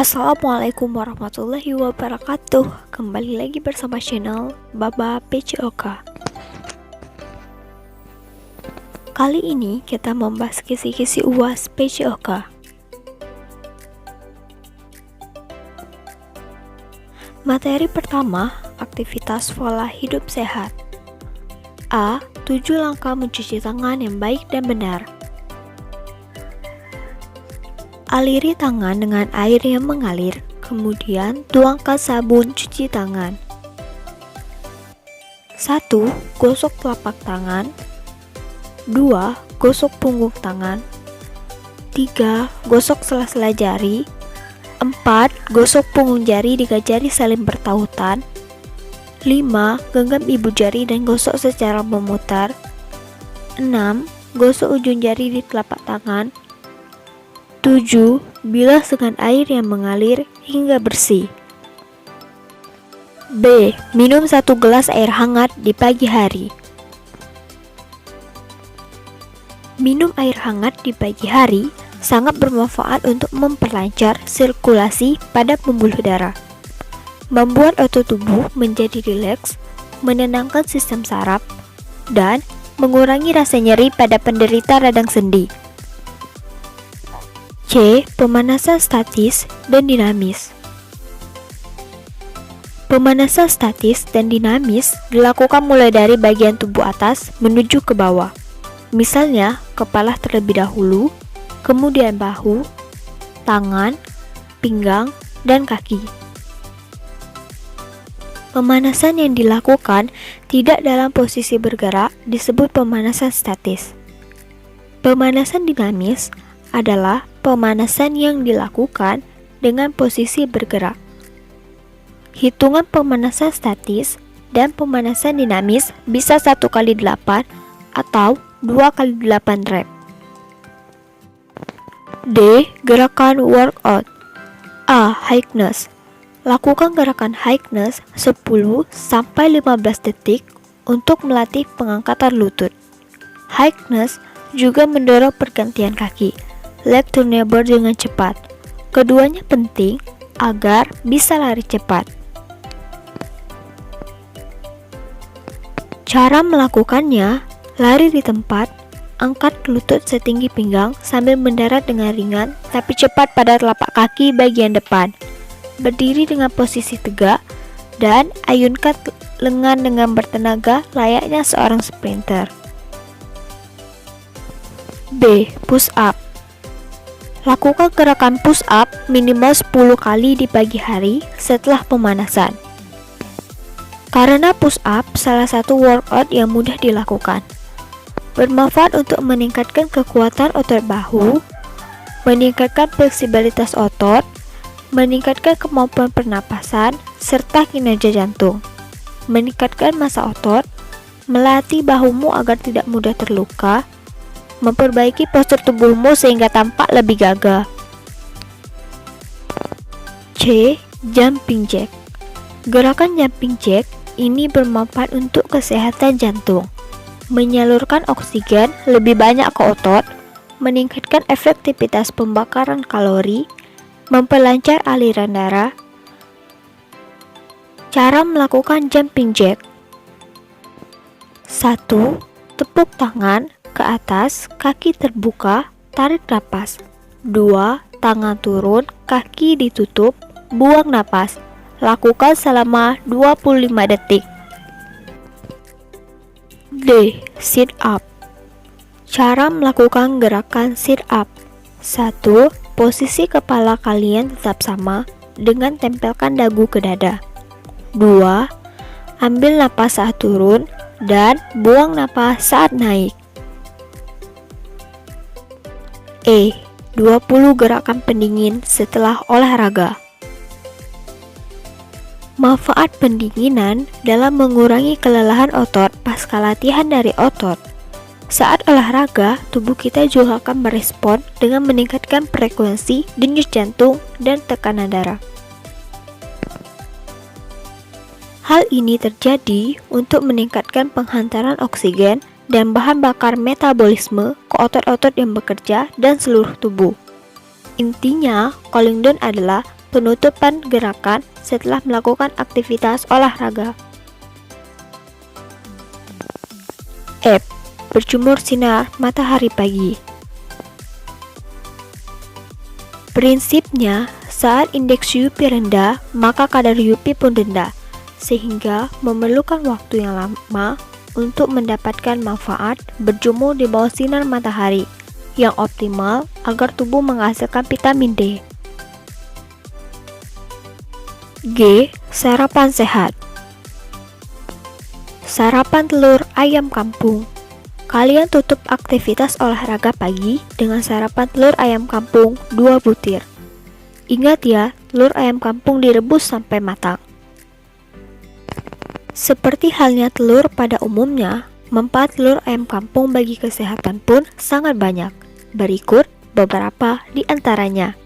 Assalamualaikum warahmatullahi wabarakatuh. Kembali lagi bersama channel Baba PCOK. Kali ini kita membahas kisi-kisi UAS PCOK. Materi pertama, aktivitas pola hidup sehat. A. 7 langkah mencuci tangan yang baik dan benar. Aliri tangan dengan air yang mengalir, kemudian tuangkan sabun cuci tangan. 1. Gosok telapak tangan. 2. Gosok punggung tangan. 3. Gosok sela-sela jari. 4. Gosok punggung jari jika jari saling bertautan. 5. Genggam ibu jari dan gosok secara memutar. 6. Gosok ujung jari di telapak tangan. 7. Bilas dengan air yang mengalir hingga bersih. B. Minum 1 gelas air hangat di pagi hari. Minum air hangat di pagi hari sangat bermanfaat untuk memperlancar sirkulasi pada pembuluh darah, membuat otot tubuh menjadi rileks, menenangkan sistem saraf, dan mengurangi rasa nyeri pada penderita radang sendi. C. Pemanasan statis dan dinamis. Pemanasan statis dan dinamis dilakukan mulai dari bagian tubuh atas menuju ke bawah. Misalnya, kepala terlebih dahulu, kemudian bahu, tangan, pinggang, dan kaki. Pemanasan yang dilakukan tidak dalam posisi bergerak disebut pemanasan statis. Pemanasan dinamis adalah pemanasan yang dilakukan dengan posisi bergerak. Hitungan pemanasan statis dan pemanasan dinamis bisa 1x8 atau 2x8 rep. D. Gerakan workout. A. Highkness. Lakukan gerakan highkness 10-15 detik untuk melatih pengangkatan lutut. Highkness juga mendorong pergantian kaki, leg turnover dengan cepat. Keduanya penting agar bisa lari cepat. Cara melakukannya, lari di tempat, angkat lutut setinggi pinggang sambil mendarat dengan ringan tapi cepat pada telapak kaki bagian depan. Berdiri dengan posisi tegak dan ayunkan lengan dengan bertenaga layaknya seorang sprinter. B. Push up. Lakukan gerakan push up minimal 10 kali di pagi hari setelah pemanasan. Karena push up salah satu workout yang mudah dilakukan. Bermanfaat untuk meningkatkan kekuatan otot bahu, meningkatkan fleksibilitas otot, meningkatkan kemampuan pernapasan, serta kinerja jantung, meningkatkan massa otot, melatih bahumu agar tidak mudah terluka, memperbaiki postur tubuhmu sehingga tampak lebih gagah. C. Jumping jack. Gerakan jumping jack ini bermanfaat untuk kesehatan jantung, menyalurkan oksigen lebih banyak ke otot, meningkatkan efektivitas pembakaran kalori, memperlancar aliran darah. Cara melakukan jumping jack. 1. Tepuk tangan ke atas, kaki terbuka, tarik napas. 2. Tangan turun, kaki ditutup, buang napas. Lakukan selama 25 detik. D. Sit up. Cara melakukan gerakan sit up. 1. Posisi kepala kalian tetap sama dengan tempelkan dagu ke dada. 2. Ambil napas saat turun dan buang napas saat naik. E. 20 gerakan pendingin setelah olahraga. Manfaat pendinginan dalam mengurangi kelelahan otot pasca latihan dari otot. Saat olahraga, tubuh kita juga akan merespon dengan meningkatkan frekuensi denyut jantung dan tekanan darah. Hal ini terjadi untuk meningkatkan penghantaran oksigen dan bahan bakar metabolisme ke otot-otot yang bekerja dan seluruh tubuh. Intinya, cooling down adalah penutupan gerakan setelah melakukan aktivitas olahraga. F. Berjemur sinar matahari pagi. Prinsipnya, saat indeks UV rendah, maka kadar UV pun rendah, sehingga memerlukan waktu yang lama untuk mendapatkan manfaat berjemur di bawah sinar matahari yang optimal agar tubuh menghasilkan vitamin D. G. Sarapan sehat. Sarapan telur ayam kampung. Kalian tutup aktivitas olahraga pagi dengan sarapan telur ayam kampung 2 butir. Ingat ya, telur ayam kampung direbus sampai matang. Seperti halnya telur pada umumnya, manfaat telur ayam kampung bagi kesehatan pun sangat banyak. Berikut beberapa di antaranya.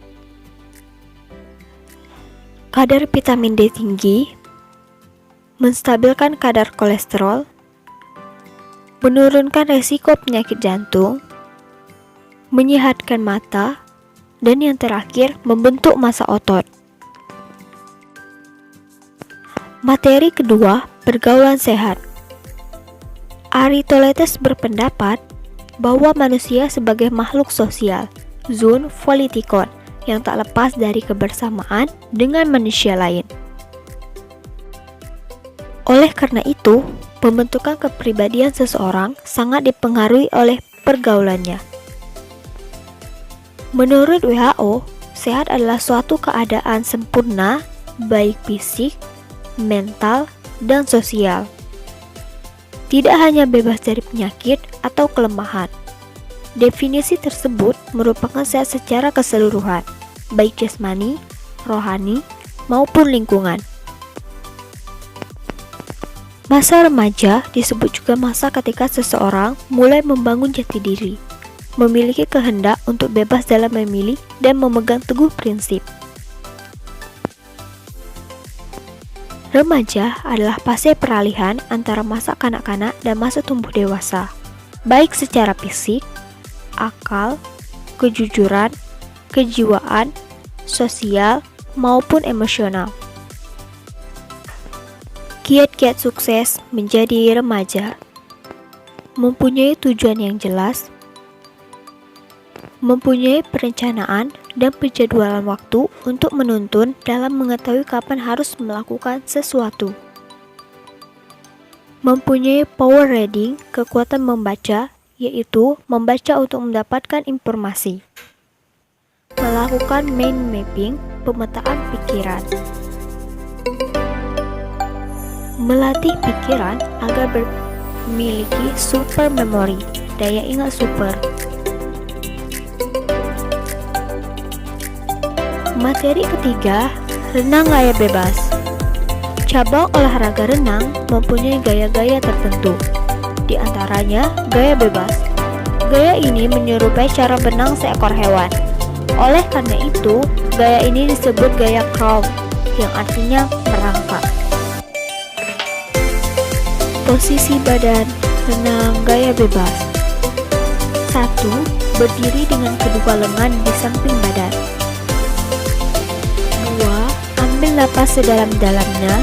Kadar vitamin D tinggi, menstabilkan kadar kolesterol, menurunkan resiko penyakit jantung, menyehatkan mata, dan yang terakhir membentuk massa otot. Materi kedua, pergaulan sehat. Aristoteles berpendapat bahwa manusia sebagai makhluk sosial, zoon politikon, yang tak lepas dari kebersamaan dengan manusia lain. Oleh karena itu, pembentukan kepribadian seseorang sangat dipengaruhi oleh pergaulannya. Menurut WHO, sehat adalah suatu keadaan sempurna baik fisik, mental, dan sosial. Tidak hanya bebas dari penyakit atau kelemahan. Definisi tersebut merupakan sehat secara keseluruhan, baik jasmani, rohani, maupun lingkungan. Masa remaja disebut juga masa ketika seseorang mulai membangun jati diri, memiliki kehendak untuk bebas dalam memilih dan memegang teguh prinsip. Remaja adalah fase peralihan antara masa kanak-kanak dan masa tumbuh dewasa, baik secara fisik, akal, kejujuran, kejiwaan, sosial, maupun emosional. Kiat-kiat sukses menjadi remaja: mempunyai tujuan yang jelas, mempunyai perencanaan dan penjadwalan waktu untuk menuntun dalam mengetahui kapan harus melakukan sesuatu, mempunyai power reading, kekuatan membaca, yaitu membaca untuk mendapatkan informasi, melakukan mind mapping, pemetaan pikiran, melatih pikiran agar memiliki super memory, daya ingat super. Materi ketiga, renang gaya bebas. Cabang olahraga renang mempunyai gaya-gaya tertentu, di antaranya gaya bebas. Gaya ini menyerupai cara berenang seekor hewan. Oleh karena itu, gaya ini disebut gaya crawl, yang artinya merangkak. Posisi badan renang gaya bebas. 1. Berdiri dengan kedua lengan di samping badan. 2. Ambil napas sedalam-dalamnya,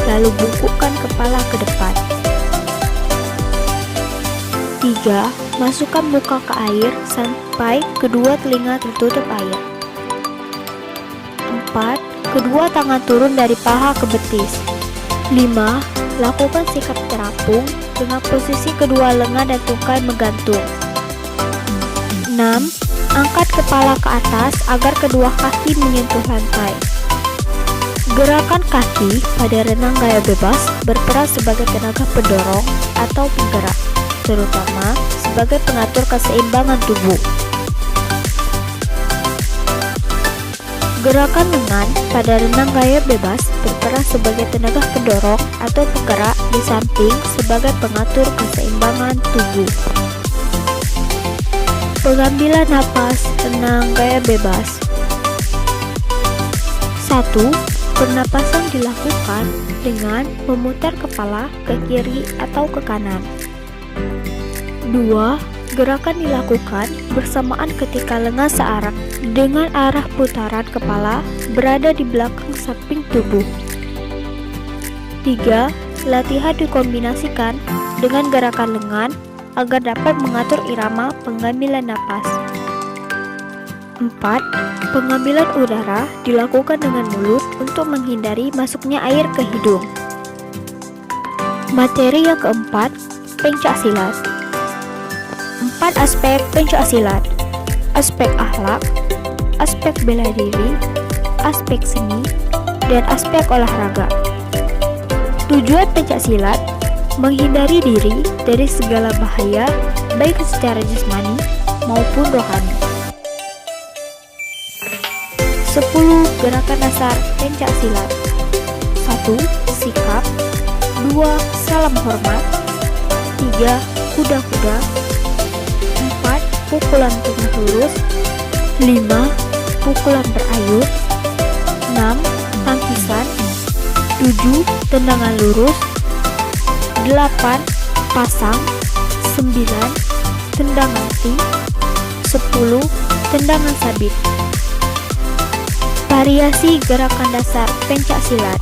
lalu bungkukkan kepala ke depan. 3. Masukkan muka ke air sampai kedua telinga tertutup air. 4. Kedua tangan turun dari paha ke betis. 5. Lakukan sikap terapung dengan posisi kedua lengan dan tungkai menggantung. 6. Angkat kepala ke atas agar kedua kaki menyentuh lantai. Gerakan kaki pada renang gaya bebas berperan sebagai tenaga pendorong atau penggerak, terutama sebagai pengatur keseimbangan tubuh. Gerakan lengan pada renang gaya bebas berperan sebagai tenaga pendorong atau penggerak di samping sebagai pengatur keseimbangan tubuh. Pengambilan napas renang gaya bebas. 1. Pernapasan dilakukan dengan memutar kepala ke kiri atau ke kanan. 2. Gerakan dilakukan bersamaan ketika lengan searah dengan arah putaran kepala berada di belakang samping tubuh. 3. Latihan dikombinasikan dengan gerakan lengan agar dapat mengatur irama pengambilan napas. 4. Pengambilan udara dilakukan dengan mulut untuk menghindari masuknya air ke hidung. Materi yang keempat, pencaksilat. 4 aspek pencaksilat: aspek akhlak, aspek bela diri, aspek seni, dan aspek olahraga. Tujuan pencaksilat menghindari diri dari segala bahaya baik secara jasmani maupun rohani. 10 gerakan dasar pencaksilat. 1. Sikap. 2. Salam hormat. 3. Kuda-kuda. 4. Pukulan tengah lurus. 5. Pukulan berayun. 6. Tangkisan. 7. Tendangan lurus. 8. Pasang. 9. Tendangan T. 10. Tendangan sabit. Variasi gerakan dasar pencaksilat.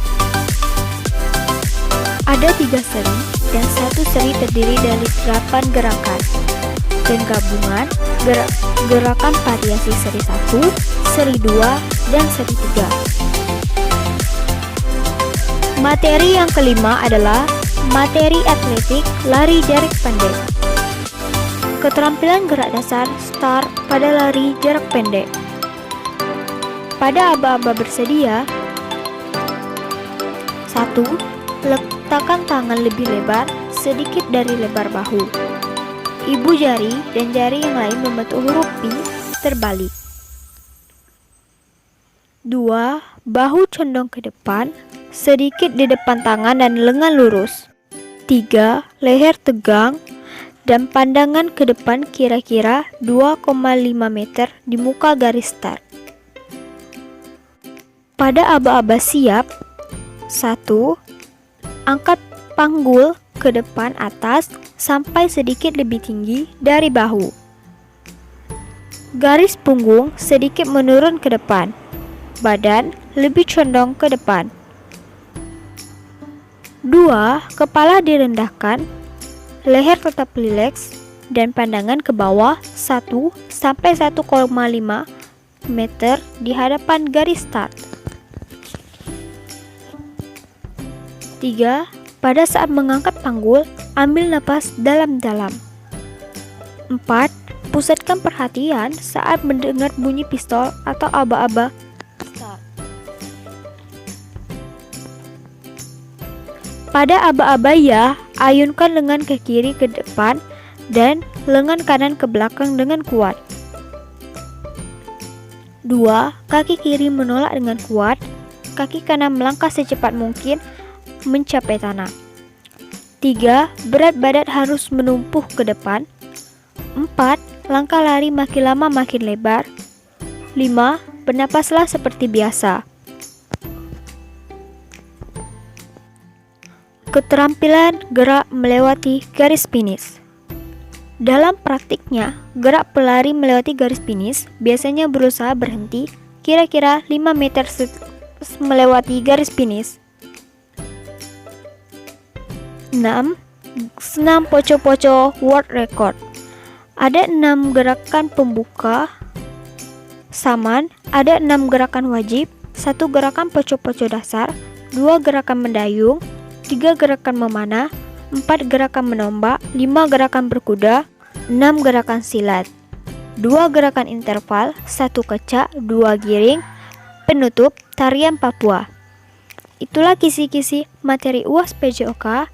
Ada 3 seri dan 1 seri terdiri dari 8 gerakan dan gabungan gerakan variasi seri 1, seri 2, dan seri 3. Materi yang kelima adalah materi atletik lari jarak pendek. Keterampilan gerak dasar start pada lari jarak pendek. Pada aba-aba bersedia. 1. Letakkan tangan lebih lebar sedikit dari lebar bahu. Ibu jari dan jari yang lain membentuk huruf P terbalik. 2. Bahu condong ke depan, sedikit di depan tangan dan lengan lurus. 3. Leher tegang dan pandangan ke depan kira-kira 2,5 meter di muka garis start. Pada aba-aba siap. 1. Angkat panggul ke depan atas sampai sedikit lebih tinggi dari bahu. Garis punggung sedikit menurun ke depan. Badan lebih condong ke depan. 2. Kepala direndahkan, leher tetap rileks, dan pandangan ke bawah 1 sampai 1,5 meter di hadapan garis start. 3. Pada saat mengangkat panggul, ambil napas dalam-dalam. 4. Pusatkan perhatian saat mendengar bunyi pistol atau aba-aba start. Pada aba-aba ya, ayunkan lengan ke kiri ke depan dan lengan kanan ke belakang dengan kuat. 2. Kaki kiri menolak dengan kuat, kaki kanan melangkah secepat mungkin mencapai tanah. 3. Berat badan harus menumpuh ke depan. 4. Langkah lari makin lama makin lebar. 5. Bernapaslah seperti biasa. Keterampilan gerak melewati garis finish. Dalam praktiknya, gerak pelari melewati garis finish biasanya berusaha berhenti kira-kira 5 meter melewati garis finish. 6. Senam poco-poco world record. Ada 6 gerakan pembuka saman, ada 6 gerakan wajib, 1 gerakan poco-poco dasar, 2 gerakan mendayung, 3 gerakan memanah, 4 gerakan menombak, 5 gerakan berkuda, 6 gerakan silat, 2 gerakan interval, 1 kecak, 2 giring, penutup tarian Papua. Itulah kisi-kisi materi UAS PJOK